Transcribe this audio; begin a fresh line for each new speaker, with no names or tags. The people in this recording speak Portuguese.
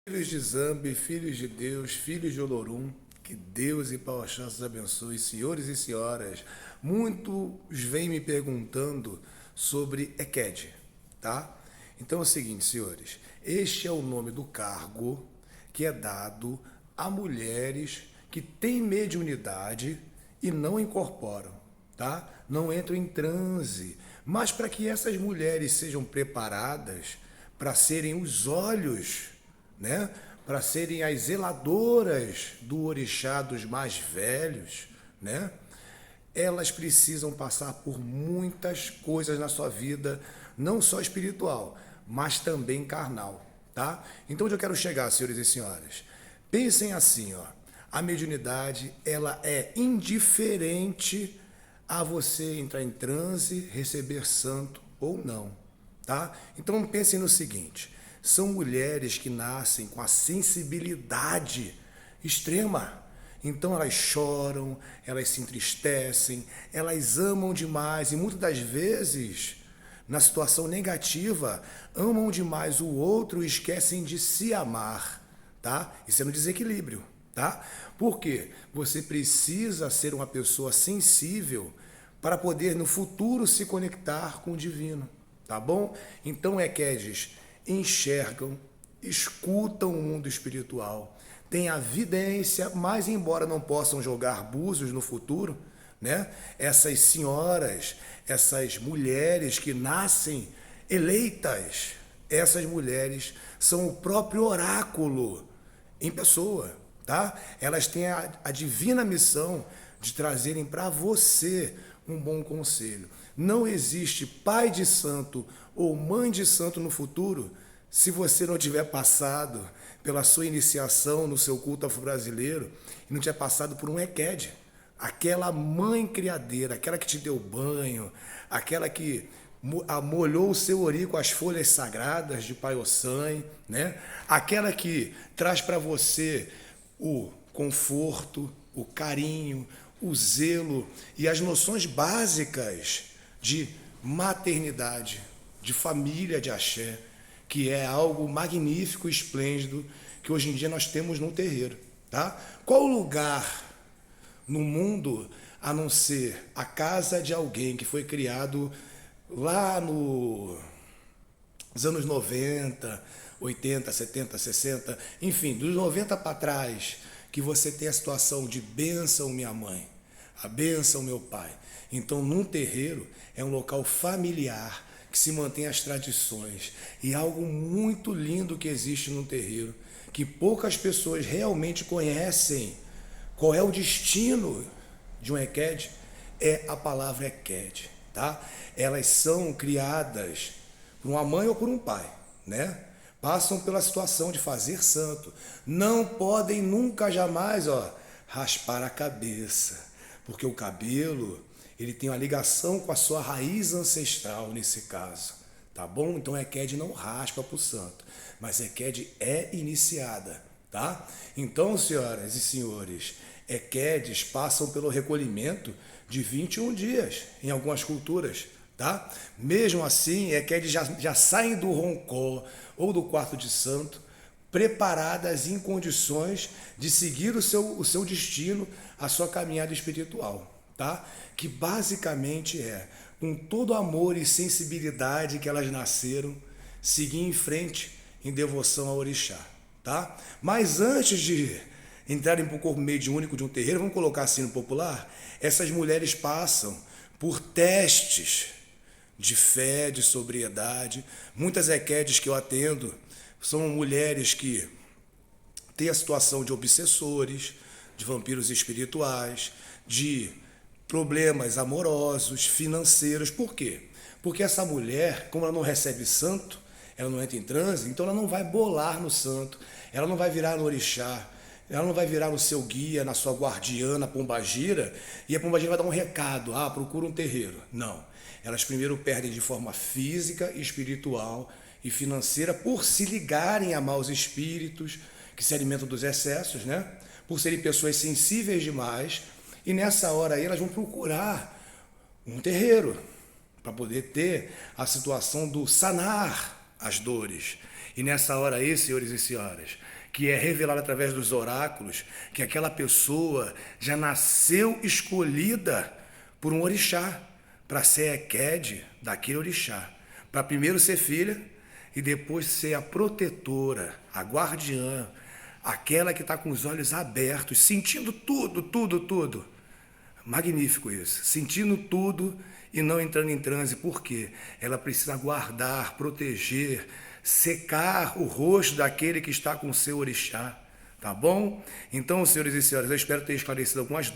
Filhos de Zambi, filhos de Deus, filhos de Olorum, que Deus e Pai Oxalá os abençoe, senhores e senhoras. Muitos vêm me perguntando sobre EQED, tá? Então é o seguinte, senhores, este é o nome do cargo que é dado a mulheres que têm mediunidade e não incorporam, tá? Não entram em transe, mas para que essas mulheres sejam preparadas para serem os olhos, né? Para serem as zeladoras do orixá dos mais velhos, né? Elas precisam passar por muitas coisas na sua vida, não só espiritual, mas também carnal, tá? Então, onde eu quero chegar, senhores e senhoras? Pensem assim, ó. A mediunidade, ela é indiferente a você entrar em transe, receber santo ou não, tá? Então, pensem no seguinte: são mulheres que nascem com a sensibilidade extrema. Então elas choram, elas se entristecem, elas amam demais e muitas das vezes, na situação negativa, amam demais o outro e esquecem de se amar, tá? Isso é no desequilíbrio, tá? Por quê? Você precisa ser uma pessoa sensível para poder no futuro se conectar com o divino, tá bom? Então, Equedes, enxergam, escutam o mundo espiritual, têm a vidência, mas embora não possam jogar búzios no futuro, né? Essas senhoras, essas mulheres que nascem eleitas, essas mulheres são o próprio oráculo em pessoa, tá? Elas têm a divina missão de trazerem para você um bom conselho. Não existe pai de santo ou mãe de santo no futuro se você não tiver passado pela sua iniciação no seu culto afro-brasileiro e não tiver passado por um EQED. Aquela mãe criadeira, aquela que te deu banho, aquela que molhou o seu ori com as folhas sagradas de Pai Ossan, né? Aquela que traz para você o conforto, o carinho, o zelo e as noções básicas de maternidade, de família de axé, que é algo magnífico e esplêndido que hoje em dia nós temos no terreiro, tá? Qual lugar no mundo a não ser a casa de alguém que foi criado lá nos anos 90, 80, 70, 60, enfim, dos 90 para trás, que você tem a situação de bênção minha mãe, a bênção meu pai. Então, num terreiro é um local familiar que se mantém as tradições e algo muito lindo que existe no terreiro, que poucas pessoas realmente conhecem qual é o destino de um EQED, é a palavra EQED, tá? Elas são criadas por uma mãe ou por um pai, né? Passam pela situação de fazer santo, não podem nunca jamais, ó, raspar a cabeça, porque o cabelo ele tem uma ligação com a sua raiz ancestral nesse caso, tá bom? Então EQED não raspa para o santo, mas EQED é iniciada, tá? Então, senhoras e senhores, EQEDs passam pelo recolhimento de 21 dias em algumas culturas, tá? Mesmo assim, EQEDs já saem do roncó ou do quarto de santo preparadas em condições de seguir o seu destino, a sua caminhada espiritual, tá? Que basicamente é, com todo amor e sensibilidade que elas nasceram, seguir em frente em devoção ao orixá, tá? Mas antes de entrarem para o corpo mediúnico de um terreiro, vamos colocar assim no popular, essas mulheres passam por testes de fé, de sobriedade. Muitas EQEDs que eu atendo são mulheres que têm a situação de obsessores, de vampiros espirituais, de problemas amorosos, financeiros. Por quê? Porque essa mulher, como ela não recebe santo, ela não entra em transe, então ela não vai bolar no santo, ela não vai virar no orixá, ela não vai virar no seu guia, na sua guardiana, pombagira, e a pombagira vai dar um recado, procura um terreiro. Não. Elas primeiro perdem de forma física, espiritual e financeira por se ligarem a maus espíritos que se alimentam dos excessos, né? Por serem pessoas sensíveis demais, e nessa hora aí elas vão procurar um terreiro para poder ter a situação do sanar as dores. E nessa hora aí, senhores e senhoras, que é revelado através dos oráculos, que aquela pessoa já nasceu escolhida por um orixá, para ser Ekede daquele orixá. Para primeiro ser filha e depois ser a protetora, a guardiã, aquela que está com os olhos abertos, sentindo tudo, tudo, tudo. Magnífico isso. Sentindo tudo e não entrando em transe. Por quê? Ela precisa guardar, proteger, secar o rosto daquele que está com o seu orixá. Tá bom? Então, senhores e senhoras, eu espero ter esclarecido algumas